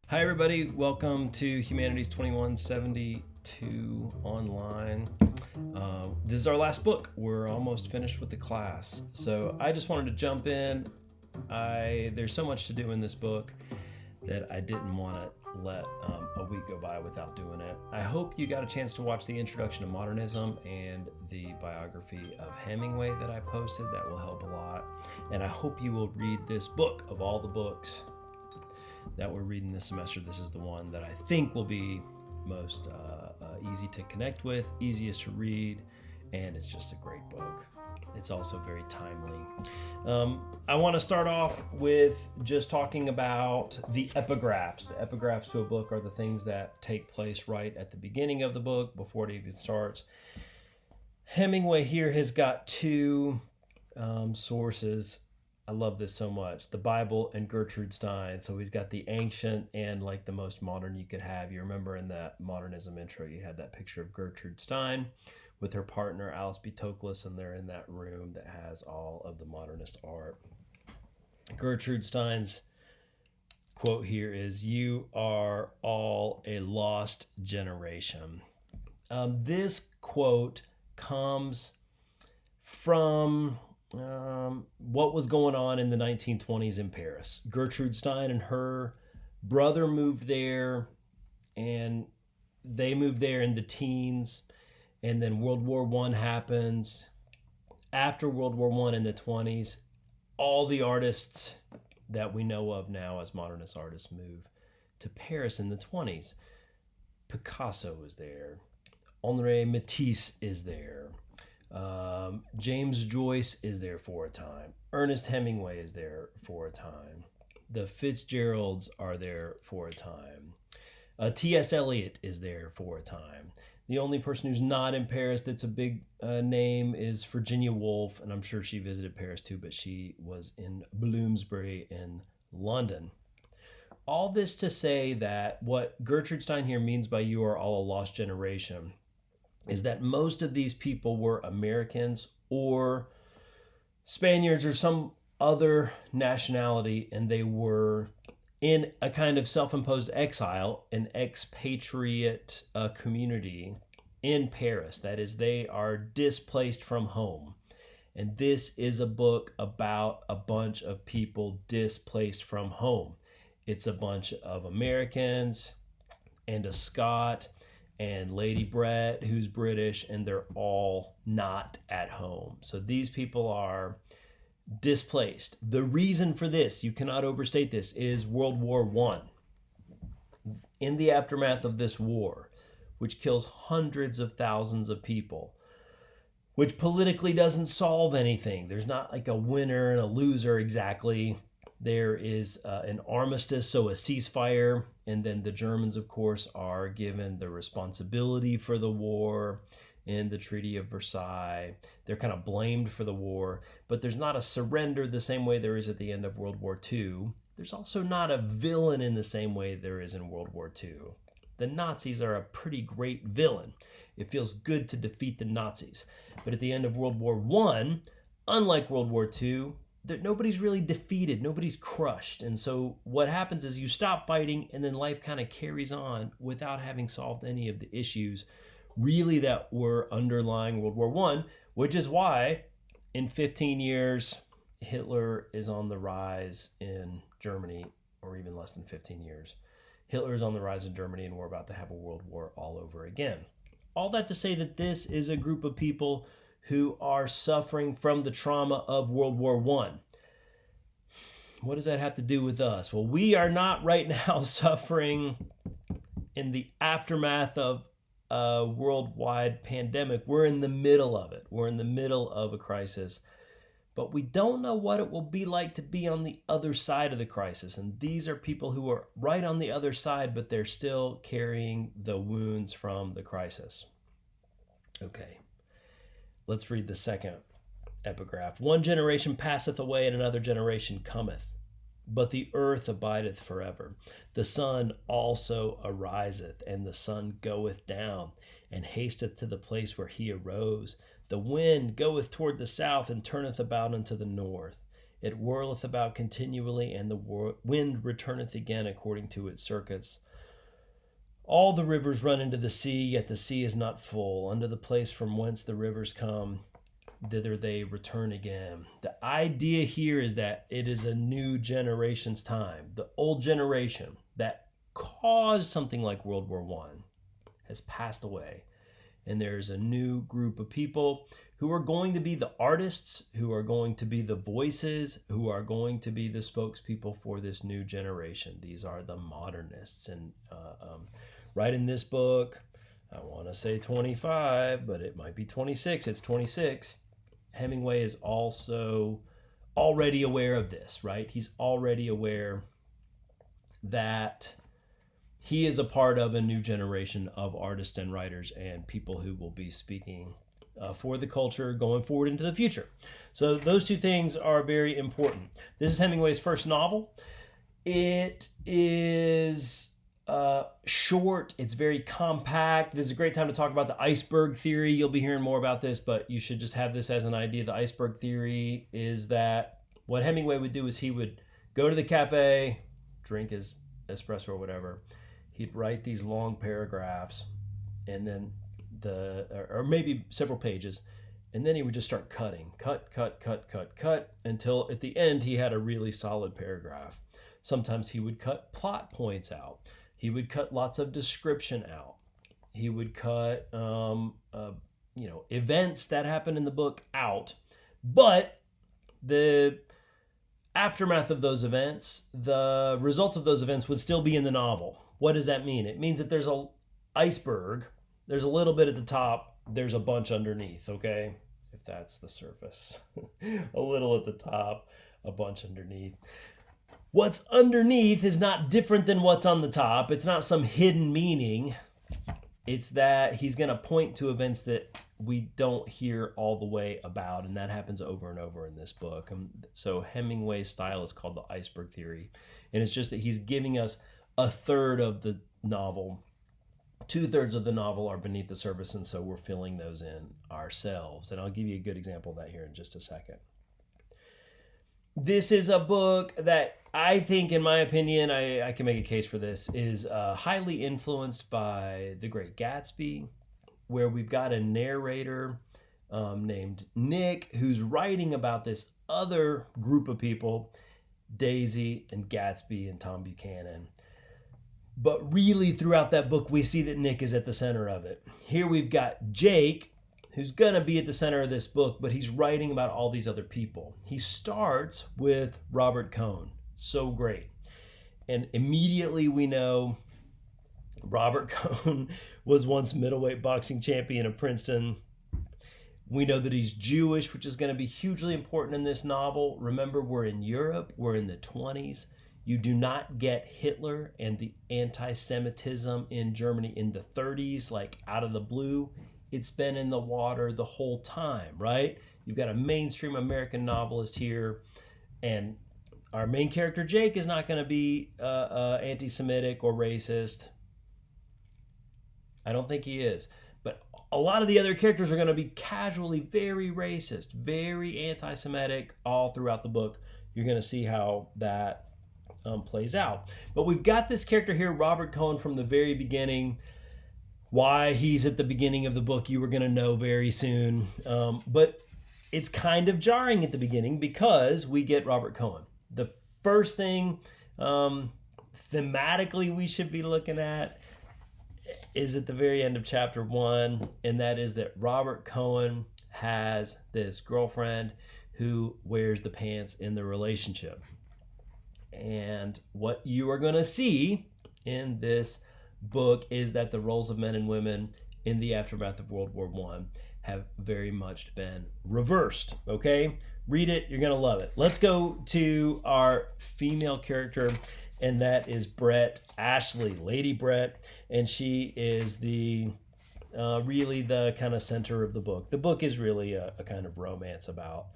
Hi, everybody. Welcome to Humanities 2172 online. This is our last book. We're almost finished with the class. So I just wanted to jump in. There's so much to do in this book that I didn't want to let a week go by without doing it. I hope you got a chance to watch the Introduction to Modernism and the biography of Hemingway that I posted. That will help a lot. And I hope you will read this book. Of all the books that we're reading this semester, this is the one that I think will be most easy to connect with, easiest to read, and it's just a great book. It's also very timely. I want to start off with just talking about the epigraphs. The epigraphs to a book are the things that take place right at the beginning of the book before it even starts. Hemingway here has got two sources. I love this so much. The Bible and Gertrude Stein. So he's got the ancient and like the most modern you could have. You remember in that modernism intro, you had that picture of Gertrude Stein with her partner, Alice B. Toklas, and they're in that room that has all of the modernist art. Gertrude Stein's quote here is, "You are all a lost generation." This quote comes from what was going on in the 1920s in Paris. Gertrude Stein and her brother moved there, and they moved there in the teens, and then World War I happens. After World War I in the 20s, all the artists that we know of now as modernist artists move to Paris in the 20s. Picasso is there. Henri Matisse is there. James Joyce is there for a time. Ernest Hemingway is there for a time. The Fitzgeralds are there for a time. T.S. Eliot is there for a time. The only person who's not in Paris that's a big name is Virginia Woolf, and I'm sure she visited Paris too, but she was in Bloomsbury in London. All this to say that what Gertrude Stein here means by "you are all a lost generation" is that most of these people were Americans or Spaniards or some other nationality, and they were in a kind of self-imposed exile, an expatriate community in Paris. That is, they are displaced from home. And this is a book about a bunch of people displaced from home. It's a bunch of Americans and a Scot and Lady Brett, who's British, and they're all not at home. So these people are displaced. The reason for this, you cannot overstate this, is World War I. In the aftermath of this war, which kills hundreds of thousands of people, which politically doesn't solve anything. There's not like a winner and a loser exactly. There is an armistice, so a ceasefire, and then the Germans, of course, are given the responsibility for the war in the Treaty of Versailles. They're kind of blamed for the war, but there's not a surrender the same way there is at the end of World War II. There's also not a villain in the same way there is in World War II. The Nazis are a pretty great villain. It feels good to defeat the Nazis. But at the end of World War I, unlike World War II, nobody's really defeated, nobody's crushed. And so what happens is you stop fighting, and then life kind of carries on without having solved any of the issues really that were underlying World War I, which is why in 15 years, Hitler is on the rise in Germany, or even less than 15 years. Hitler is on the rise in Germany, and we're about to have a world war all over again. All that to say that this is a group of people who are suffering from the trauma of World War I. What does that have to do with us? Well, we are not right now suffering in the aftermath of a worldwide pandemic. We're in the middle of it. We're in the middle of a crisis, but we don't know what it will be like to be on the other side of the crisis. And these are people who are right on the other side, but they're still carrying the wounds from the crisis. Okay. Let's read the second epigraph. "One generation passeth away, and another generation cometh. But the earth abideth forever. The sun also ariseth, and the sun goeth down, and hasteth to the place where he arose. The wind goeth toward the south, and turneth about unto the north. It whirleth about continually, and the wind returneth again according to its circuits. All the rivers run into the sea, yet the sea is not full. Unto the place from whence the rivers come, thither they return again. The idea here is that it is a new generation's time. The old generation that caused something like World War I has passed away. And there's a new group of people who are going to be the artists, who are going to be the voices, who are going to be the spokespeople for this new generation. These are the modernists. And right in this book, I want to say 25, but it might be 26. It's 26. Hemingway is also already aware of this, right? He's already aware that he is a part of a new generation of artists and writers and people who will be speaking for the culture going forward into the future. So those two things are very important. This is Hemingway's first novel. It is short. It's very compact. This is a great time to talk about the iceberg theory. You'll be hearing more about this, but you should just have this as an idea. The iceberg theory is that what Hemingway would do is he would go to the cafe, drink his espresso or whatever. He'd write these long paragraphs, and then or maybe several pages, and then he would just start cutting, cut, until at the end he had a really solid paragraph. Sometimes he would cut plot points out. He would cut lots of description out. He would cut, events that happen in the book out. But the aftermath of those events, the results of those events would still be in the novel. What does that mean? It means that there's an iceberg. There's a little bit at the top. There's a bunch underneath, okay? If that's the surface. A little at the top, a bunch underneath. What's underneath is not different than what's on the top. It's not some hidden meaning. It's that he's going to point to events that we don't hear all the way about, and that happens over and over in this book. So Hemingway's style is called the iceberg theory, and it's just that he's giving us a third of the novel. 2/3 of the novel are beneath the surface, and so we're filling those in ourselves. And I'll give you a good example of that here in just a second. This is a book that I think, in my opinion, I can make a case for this, is highly influenced by The Great Gatsby, where we've got a narrator named Nick who's writing about this other group of people, Daisy and Gatsby and Tom Buchanan. But really, throughout that book, we see that Nick is at the center of it. Here we've got Jake, who's going to be at the center of this book, but he's writing about all these other people. He starts with Robert Cohn. So great. And immediately we know Robert Cohn was once middleweight boxing champion of Princeton. We know that he's Jewish, which is going to be hugely important in this novel. Remember, we're in Europe. We're in the 20s. You do not get Hitler and the anti-Semitism in Germany in the 30s, like out of the blue. It's been in the water the whole time, right? You've got a mainstream American novelist here, and our main character, Jake, is not going to be anti-Semitic or racist. I don't think he is. But a lot of the other characters are going to be casually very racist, very anti-Semitic all throughout the book. You're going to see how that plays out. But we've got this character here, Robert Cohn, from the very beginning. Why he's at the beginning of the book, you were going to know very soon. But it's kind of jarring at the beginning because we get Robert Cohn. The first thing thematically we should be looking at is at the very end of chapter 1, and that is that Robert Cohn has this girlfriend who wears the pants in the relationship. And what you are going to see in this book is that the roles of men and women in the aftermath of World War I have very much been reversed, okay? Read it, you're going to love it. Let's go to our female character, and that is Brett Ashley, Lady Brett, and she is the really the kind of center of the book. The book is really a kind of romance about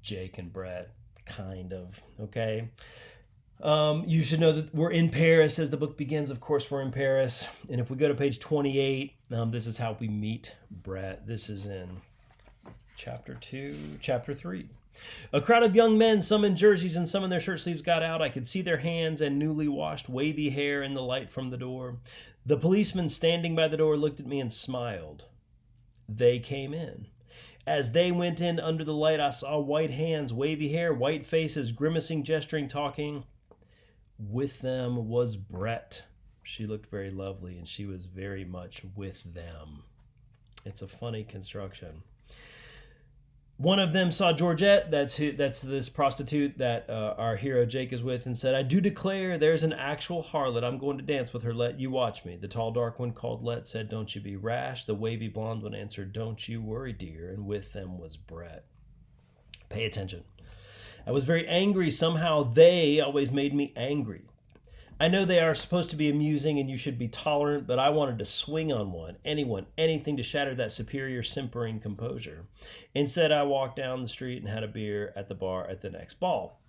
Jake and Brett, kind of, okay? You should know that we're in Paris as the book begins. Of course, we're in Paris. And if we go to page 28, this is how we meet Brett. This is in chapter 3. A crowd of young men, some in jerseys and some in their shirt sleeves, got out. I could see their hands and newly washed, wavy hair in the light from the door. The policeman standing by the door looked at me and smiled. They came in. As they went in under the light, I saw white hands, wavy hair, white faces, grimacing, gesturing, talking. With them was Brett. She looked very lovely, and she was very much with them. It's a funny construction. One of them saw Georgette, that's this prostitute that our hero Jake is with, and said, "I do declare there's an actual harlot. I'm going to dance with her. Let you watch me." The tall, dark one called Let said, "Don't you be rash." The wavy blonde one answered, "Don't you worry, dear." And with them was Brett. Pay attention. I was very angry. Somehow they always made me angry. I know they are supposed to be amusing and you should be tolerant, but I wanted to swing on one, anyone, anything to shatter that superior simpering composure. Instead, I walked down the street and had a beer at the bar at the next ball.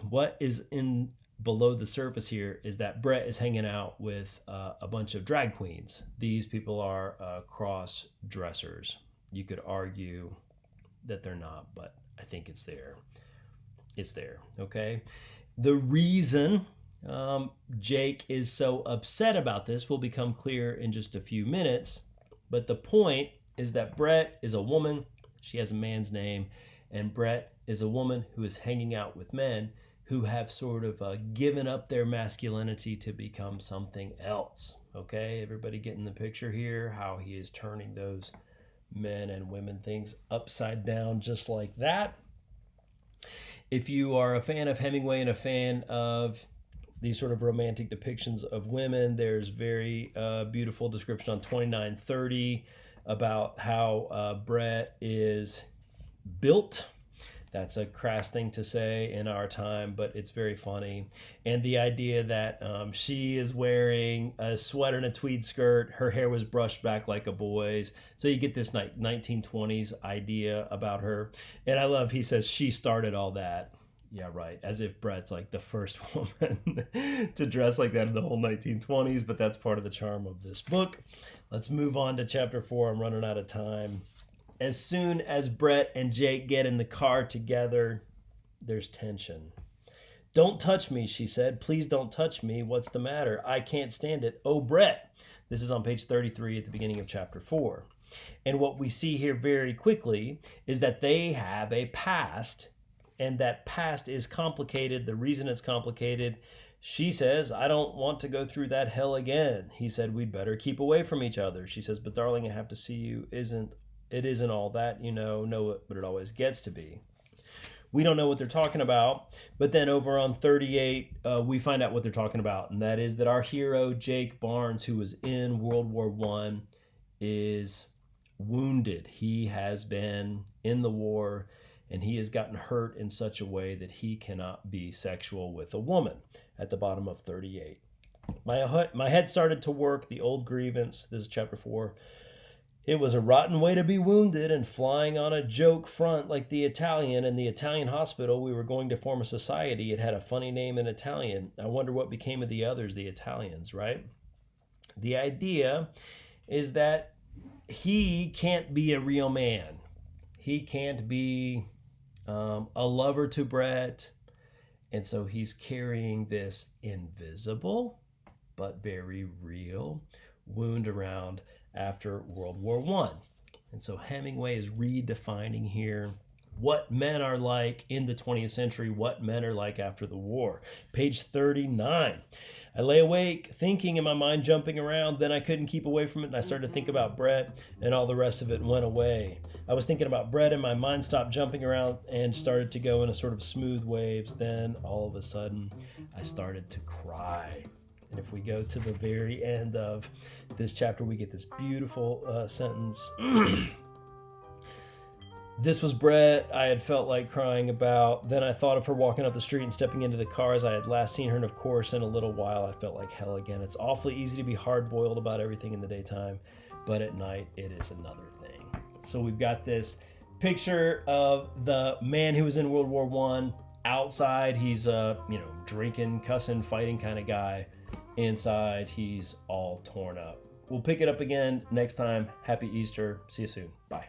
What is in below the surface here is that Brett is hanging out with a bunch of drag queens. These people are cross-dressers. You could argue that they're not, but I think it's there. It's there, okay? The reason Jake is so upset about this will become clear in just a few minutes, but the point is that Brett is a woman, she has a man's name, and Brett is a woman who is hanging out with men who have sort of given up their masculinity to become something else, okay? Everybody getting the picture here, how he is turning those men and women things upside down just like that. If you are a fan of Hemingway and a fan of these sort of romantic depictions of women, there's very beautiful description on 2930 about how Brett is built. That's a crass thing to say in our time, but it's very funny. And the idea that she is wearing a sweater and a tweed skirt, her hair was brushed back like a boy's. So you get this 1920s idea about her. And I love, he says, she started all that. Yeah, right. As if Brett's like the first woman to dress like that in the whole 1920s, but that's part of the charm of this book. Let's move on to chapter 4. I'm running out of time. As soon as Brett and Jake get in the car together, there's tension. "Don't touch me," she said. "Please don't touch me. What's the matter? I can't stand it. Oh, Brett." This is on page 33 at the beginning of chapter 4. And what we see here very quickly is that they have a past, and that past is complicated. The reason it's complicated, she says, "I don't want to go through that hell again." He said, "We'd better keep away from each other." She says, "But darling, I have to see you. It isn't all that, know it, but it always gets to be." We don't know what they're talking about, but then over on 38, we find out what they're talking about, and that is that our hero, Jake Barnes, who was in World War I, is wounded. He has been in the war, and he has gotten hurt in such a way that he cannot be sexual with a woman, at the bottom of 38. My head started to work, the old grievance. This is chapter 4. It was a rotten way to be wounded and flying on a joke front like the Italian. In the Italian hospital, we were going to form a society. It had a funny name in Italian. I wonder what became of the others, the Italians, right? The idea is that he can't be a real man. He can't be a lover to Brett. And so he's carrying this invisible but very real wound around after World War I. And so Hemingway is redefining here what men are like in the 20th century, what men are like after the war. Page 39. I lay awake, thinking in my mind, jumping around. Then I couldn't keep away from it, and I started to think about Brett, and all the rest of it went away. I was thinking about Brett, and my mind stopped jumping around and started to go in a sort of smooth waves. Then, all of a sudden, I started to cry. And if we go to the very end of this chapter, we get this beautiful sentence. This was Brett I had felt like crying about. Then I thought of her walking up the street and stepping into the car as I had last seen her. And of course, in a little while, I felt like hell again. It's awfully easy to be hard-boiled about everything in the daytime, but at night, it is another thing. So we've got this picture of the man who was in World War I. Outside, he's drinking, cussing, fighting kind of guy. Inside, he's all torn up. We'll pick it up again next time. Happy Easter. See you soon. Bye.